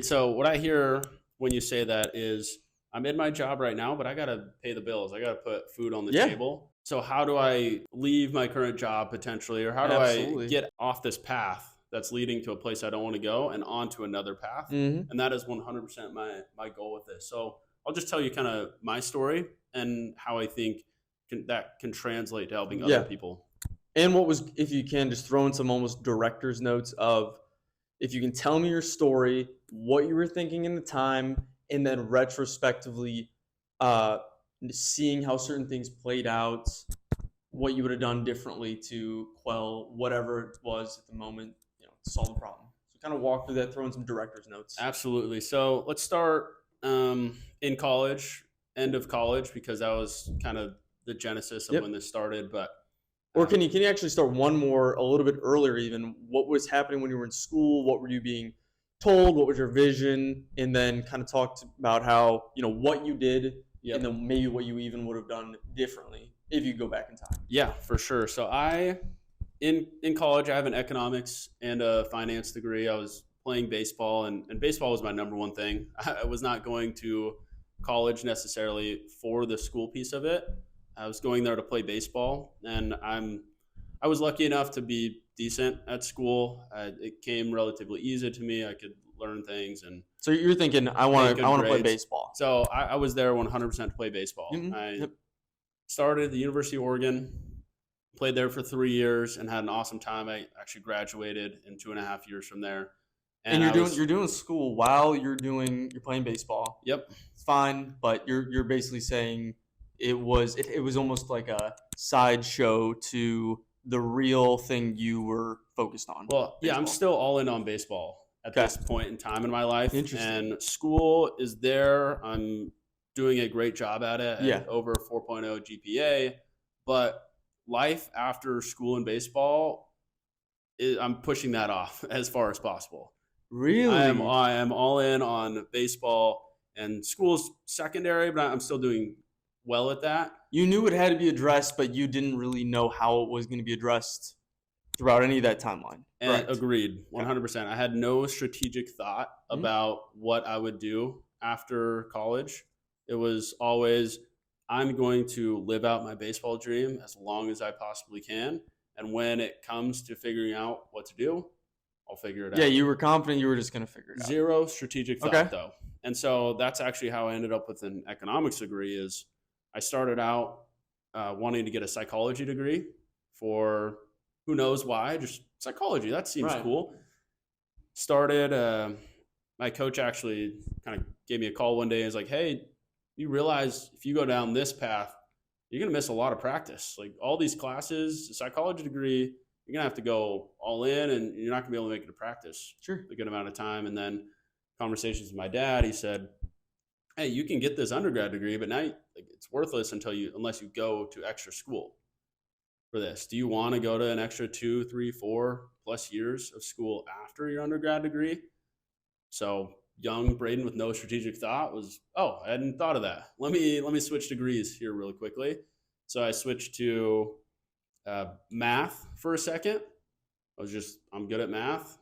So what I hear when you say that is I'm in my job right now, but I got to pay the bills. I got to put food on the Yeah, table. So how do I leave my current job potentially, or how do I absolutely. get off this path that's leading to a place I don't want to go and onto another path? Mhm. And that is 100% my goal with this. So I'll just tell you kind of my story and how I think that can translate to helping other Yeah, people. and what was if you can just throw in some almost director's notes of if you can tell me your story, what you were thinking in the time, and then retrospectively, uh, seeing how certain things played out, what you would have done differently to quell whatever it was at the moment, to solve the problem. So kind of walk through that, throw in some director's notes. Absolutely. So let's start in college, end of college, because that was kind of the genesis of when Yep. this started. But Or um, can you actually start one more a little bit earlier even? What was happening when you were in school? What were you being told? What was your vision? And then kind of talk about how, what you did and yep, then maybe what you even would have done differently if you go back in time. yeah, for sure. So in college, I have an economics and a finance degree. I was playing baseball, and baseball was my number one thing. I was not going to college necessarily for the school piece of it. I was going there to play baseball, and I was lucky enough to be decent at school. It came relatively easy to me. I could learn things and So you're thinking, I make want to I good want to play grades. baseball. So I was there 100% to play baseball. Mm-hmm. I Yep. started at the University of Oregon, played there for 3 years, and had an awesome time. I actually graduated in 2.5 years from there, And and you're I doing was you're doing school while you're playing baseball. yep, It's fine, but you're basically saying it was almost like a sideshow to the real thing you were focused on, well, yeah, I'm baseball. still all in on baseball at Okay, this point in time in my life, interesting. and school is there. I'm doing a great job at it. I Yeah, had over 4.0 GPA, but life after school and baseball, I'm pushing that off as far as possible. really. I am all in on baseball, and school's secondary, but I'm still doing well at that. You knew it had to be addressed, but you didn't really know how it was going to be addressed throughout any of that timeline. And Correct. agreed, Okay. 100%. I had no strategic thought Mhm. about what I would do after college. It was always, I'm going to live out my baseball dream as long as I possibly can. And when it comes to figuring out what to do, I'll figure it Yeah, out. you were confident you were just going to figure it out. Zero strategic Okay. thought though. And so that's actually how I ended up with an economics degree is I started out wanting to get a psychology degree for who knows why, just psychology. That seems Right. cool. Started, my coach actually kind of gave me a call one day and was like, hey, you realize if you go down this path, you're going to miss a lot of practice. Like all these classes, a psychology degree, you're going to have to go all in and you're not going to be able to make it to practice Sure. a good amount of time. And then conversations with my dad, he said, hey, you can get this undergrad degree, but now it's worthless unless you go to extra school for this. Do you want to go to an extra 2, 3, 4+ years of school after your undergrad degree? So young Braden with no strategic thought was, oh, I hadn't thought of that. Let me switch degrees here really quickly. So I switched to math for a second. I'm good at math.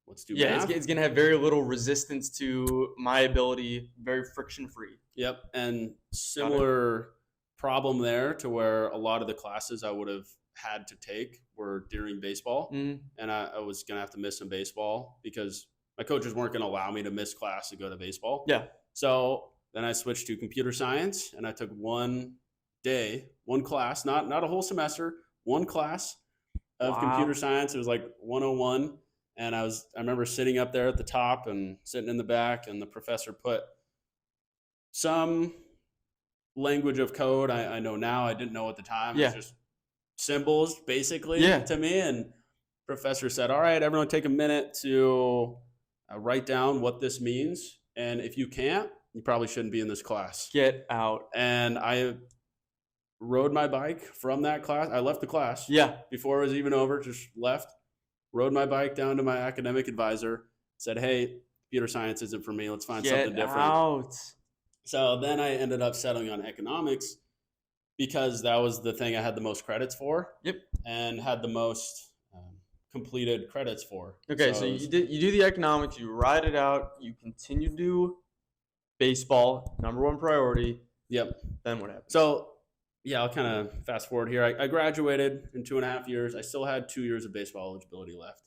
Let's do Yeah, math. it's going to have very little resistance to my ability, very friction free. Yep. And Got it. similar problem there to where a lot of the classes I would have had to take were during baseball. Mm, And I was going to have to miss some baseball because my coaches weren't going to allow me to miss class to go to baseball. yeah. So then I switched to computer science and I took one day, one class, not a whole semester, one class of computer Wow. science. It was like 101. And I remember sitting up there at the top and sitting in the back, and the professor put some language of code I know now. I didn't know at the time. It's Yeah. just symbols basically Yeah. to me. And professor said, all right, everyone take a minute to write down what this means. And if you can't, you probably shouldn't be in this class. Get out. And I rode my bike from that class. I left the class Yeah. before it was even over, just left, rode my bike down to my academic advisor, said, hey, computer science isn't for me. Let's find something Get different. out. So then I ended up settling on economics because that was the thing I had the most credits for Yep. and had the most completed credits for. Okay, so you do the economics, you ride it out, you continue to do baseball, number one priority. Yep. Then what happens? So, yeah, I'll kind of fast forward here. I graduated in 2.5 years. I still had 2 years of baseball eligibility left.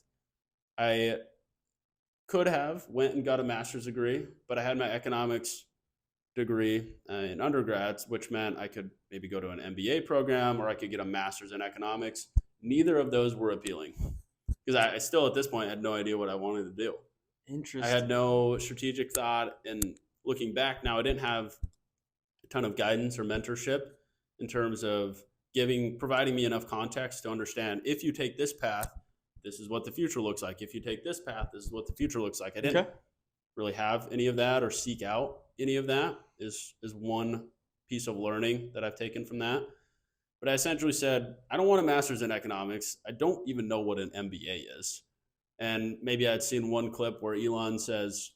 I could have went and got a master's degree, but I had my economics degree in undergrads, which meant I could maybe go to an MBA program or I could get a master's in economics. Neither of those were appealing because I still at this point had no idea what I wanted to do. Interesting. I had no strategic thought, and looking back now, I didn't have a ton of guidance or mentorship in terms of providing me enough context to understand, if you take this path, this is what the future looks like. If you take this path, this is what the future looks like. I didn't really have any of that or seek out any of that is one piece of learning that I've taken from that. But I essentially said, I don't want a master's in economics. I don't even know what an MBA is. And maybe I'd seen one clip where Elon says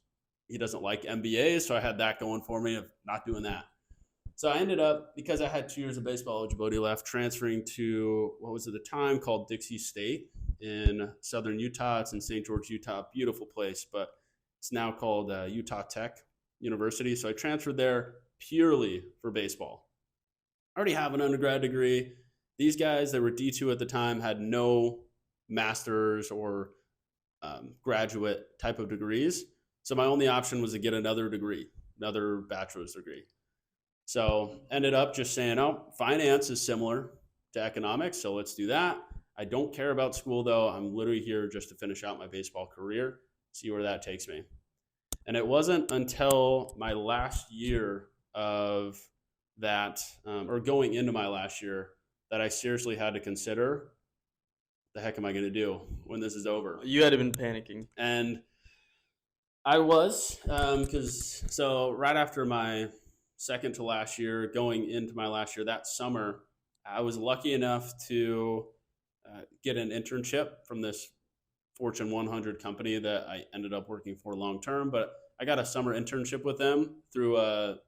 he doesn't like MBAs, so I had that going for me of not doing that. So I ended up, because I had 2 years of baseball eligibility left, transferring to what was at the time called Dixie State in southern Utah. It's in St. George, Utah, beautiful place, but it's now called Utah Tech University. So I transferred there purely for baseball. I already have an undergrad degree. These guys that were D2 at the time had no master's or graduate type of degrees. So my only option was to get another degree, another bachelor's degree. So ended up just saying, oh, finance is similar to economics, so let's do that. I don't care about school though. I'm literally here just to finish out my baseball career, see where that takes me. And it wasn't until my last year of that, or going into my last year, that I seriously had to consider, the heck am I going to do when this is over? You had been panicking. And I was, so right after my second to last year, going into my last year, that summer, I was lucky enough to get an internship from this Fortune 100 company that I ended up working for long term. But I got a summer internship with them through a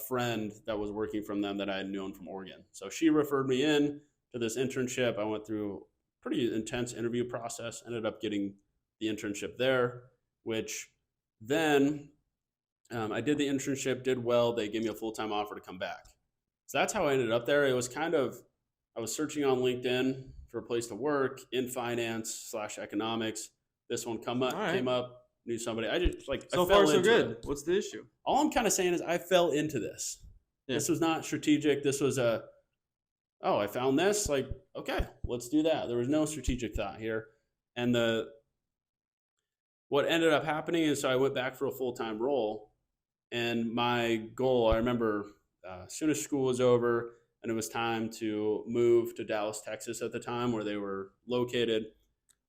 friend that was working from them that I had known from Oregon. So she referred me in to this internship. I went through a pretty intense interview process, ended up getting the internship there, which then I did the internship, did well. They gave me a full-time offer to come back. So that's how I ended up there. It was kind of, I was searching on LinkedIn for a place to work in finance / economics. This one came up, knew somebody. I just I so fell far so into good. it. What's the issue? All I'm kind of saying is I fell into this. Yeah. This was not strategic. This was I found this, okay, let's do that. There was no strategic thought here. And what ended up happening is, so I went back for a full-time role, and my goal, I remember as soon as school was over and it was time to move to Dallas, Texas at the time where they were located,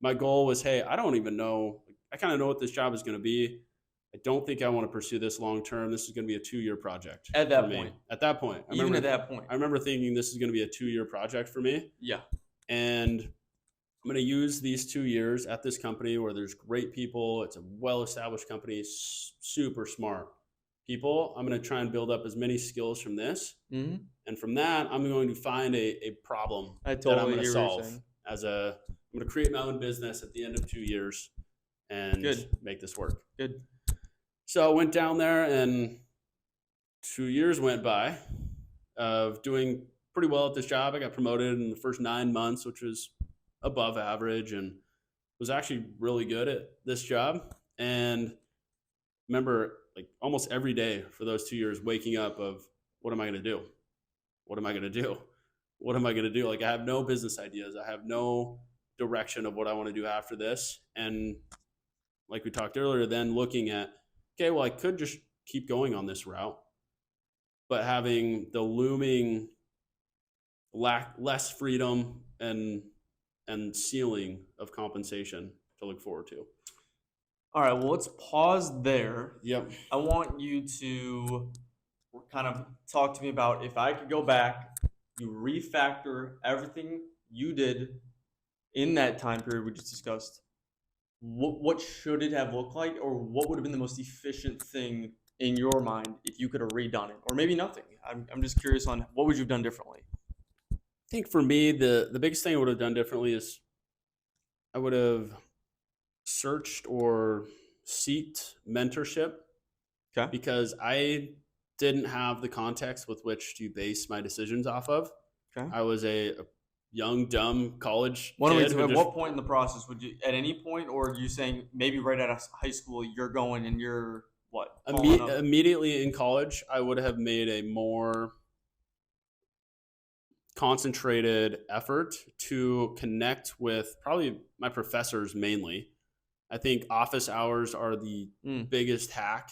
my goal was, hey, I don't even know, I kind of know what this job is going to be. I don't think I want to pursue this long term. This is going to be a 2-year project. At that point. At that point. I remember thinking this is going to be a 2-year project for me. Yeah. And I'm going to use these 2 years at this company where there's great people. It's a well-established company, super smart people. I'm going to try and build up as many skills from this. Mm-hmm. And from that, I'm going to find a problem that I'm going to solve. I'm going to create my own business at the end of 2 years and make this work. Good. So I went down there, and 2 years went by of doing pretty well at this job. I got promoted in the first 9 months, which was above average, and was actually really good at this job. And remember, almost every day for those 2 years, waking up of, what am I going to do? What am I going to do? What am I going to do? I have no business ideas. I have no direction of what I want to do after this. And like we talked earlier, then looking at, okay, well, I could just keep going on this route, but having the looming less freedom and ceiling of compensation to look forward to. All right, well, let's pause there. Yep. I want you to kind of talk to me about, if I could go back, you refactor everything you did in that time period we just discussed, what should it have looked like, or what would have been the most efficient thing in your mind if you could have redone it, or maybe nothing? I'm just curious on what would you have done differently. I think for me, the biggest thing I would have done differently is I would have searched or seeked mentorship Okay. because I didn't have the context with which to base my decisions off of. Okay. I was a young, dumb college What kid who at just what point in the process would you, at any point, or are you saying maybe right out of high school, you're going and you're what? Following up? immediately in college, I would have made a more concentrated effort to connect with probably my professors mainly. I think office hours are the Mm. biggest hack.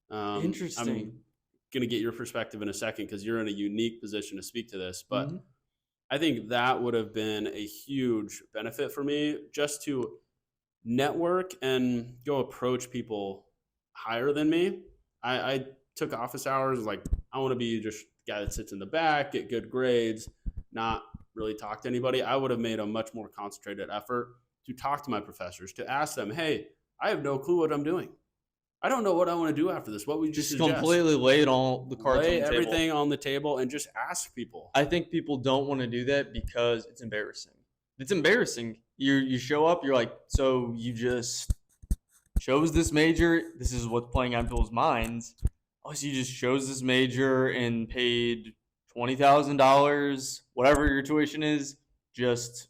I'm Interesting. going to get your perspective in a second because you're in a unique position to speak to this. But Mhm. I think that would have been a huge benefit for me just to network and go approach people higher than me. I took office hours like I want to be just the guy that sits in the back, get good grades, not really talk to anybody. I would have made a much more concentrated effort to talk to my professors, to ask them, hey, I have no clue what I'm doing. I don't know what I want to do after this. What would you Just suggest? completely laid all the cards on Lay the table. everything on the table and just ask people. I think people don't want to do that because it's embarrassing. It's embarrassing. You show up, you're like, so you just chose this major. This is what's playing on people's minds. Oh, so you just chose this major and paid $20,000, whatever your tuition is, just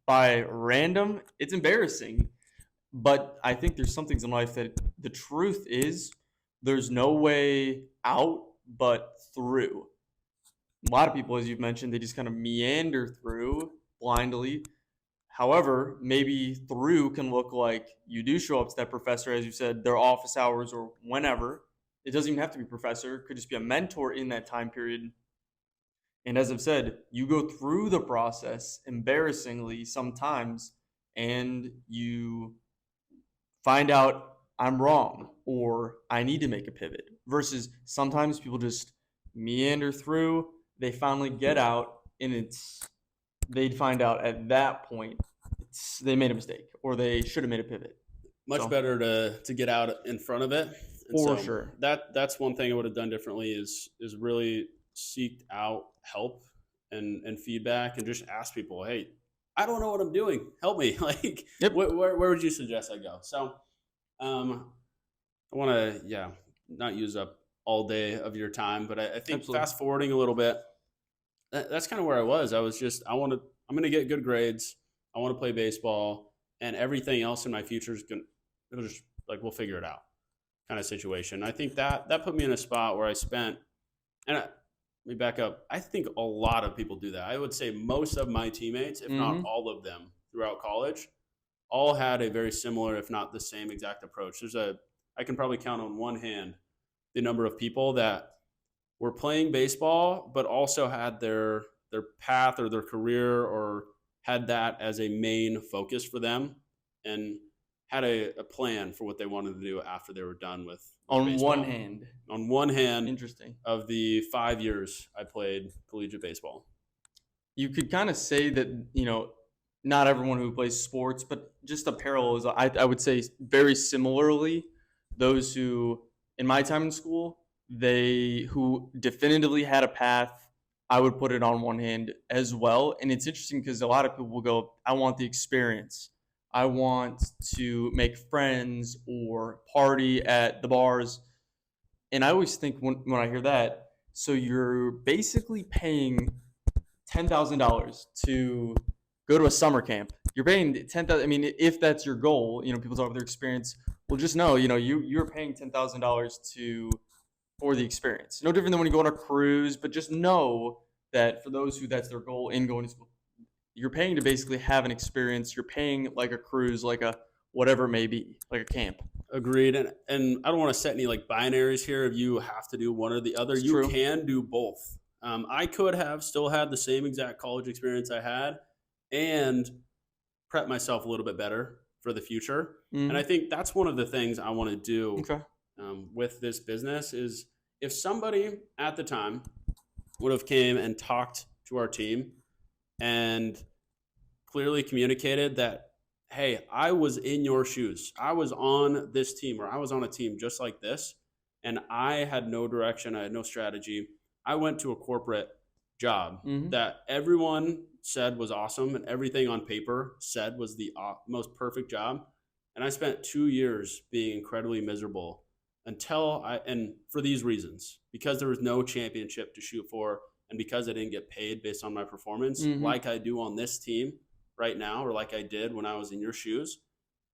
by random. It's embarrassing. But I think there's some things in life that the truth is there's no way out but through. A lot of people, as you've mentioned, they just kind of meander through blindly. However, maybe through can look like you do show up to that professor, as you said, their office hours or whenever. It doesn't even have to be professor, it could just be a mentor in that time period. And as I've said, you go through the process embarrassingly sometimes, and you find out I'm wrong or I need to make a pivot. Versus sometimes people just meander through, they finally get out, and they'd find out at that point they made a mistake or they should have made a pivot. Much So- better to get out in front of it. And For sure. That's one thing I would have done differently is really seeked out help and feedback and just ask people, hey, I don't know what I'm doing. Help me. Like, Yep. where would you suggest I go? So, I want to, not use up all day of your time, but I think Absolutely. fast forwarding a little bit, that's kind of where I was. I'm going to get good grades. I want to play baseball, and everything else in my future is it'll just like, we'll figure it out kind of situation. I think that put me in a spot where I spent, let me back up. I think a lot of people do that. I would say most of my teammates, if not Mhm. all of them throughout college, all had a very similar, if not the same exact approach. I can probably count on one hand the number of people that were playing baseball, but also had their path or their career or had that as a main focus for them and had a plan for what they wanted to do after they were done with On baseball. one hand. On one hand, Interesting. of the 5 years I played collegiate baseball. You could kind of say that, not everyone who plays sports, but just a parallel is, I would say very similarly, those who, in my time in school, who definitively had a path, I would put it on one hand as well. And it's interesting because a lot of people will go, I want the experience. I want to make friends or party at the bars. And I always think when I hear that, so you're basically paying $10,000 to go to a summer camp. You're paying $10,000. I mean, if that's your goal, people talk about their experience. Well, just know, you're paying $10,000 for the experience. No different than when you go on a cruise, but just know that for those who that's their goal in going to school, you're paying to basically have an experience. You're paying like a cruise, like a whatever it may be, like a camp. Agreed. And I don't want to set any like binaries here if you have to do one or the other. It's You true. can do both. I could have still had the same exact college experience I had and prep myself a little bit better for the future. Mhm. And I think that's one of the things I want to do Okay. with this business is if somebody at the time would have came and talked to our team and clearly communicated that, hey, I was in your shoes. I was on this team or I was on a team just like this. And I had no direction. I had no strategy. I went to a corporate job Mhm. that everyone said was awesome and everything on paper said was the most perfect job. And I spent 2 years being incredibly miserable and for these reasons, because there was no championship to shoot for and because I didn't get paid based on my performance, Mhm. like I do on this team right now, or like I did when I was in your shoes.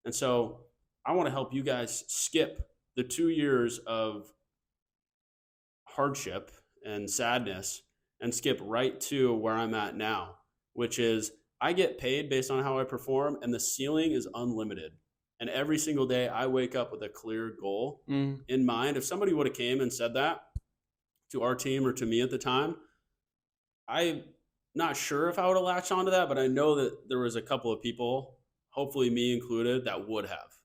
And so I want to help you guys skip the 2 years of hardship and sadness and skip right to where I'm at now, which is I get paid based on how I perform, and the ceiling is unlimited. And every single day, I wake up with a clear goal Mhm. in mind. If somebody would have came and said that to our team or to me at the time, I'm not sure if I would have latched onto that, but I know that there was a couple of people, hopefully me included, that would have,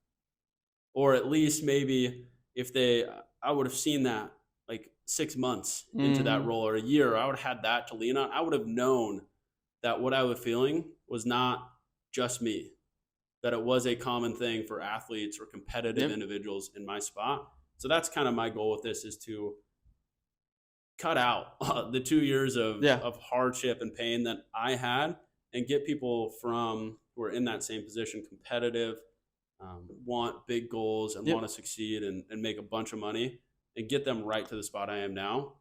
or at least maybe if they I would have seen that like 6 months into that Mhm. role or a year, I would have had that to lean on. I would have known that what I was feeling was not just me, that it was a common thing for athletes or competitive Yep. individuals in my spot. So that's kind of my goal with this, is to cut out the 2 years Yeah. of hardship and pain that I had and get people from who are in that same position, competitive, want big goals and Yep. want to succeed and make a bunch of money, and get them right to the spot I am now,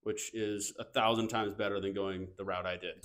which is 1,000 times better than going the route I did.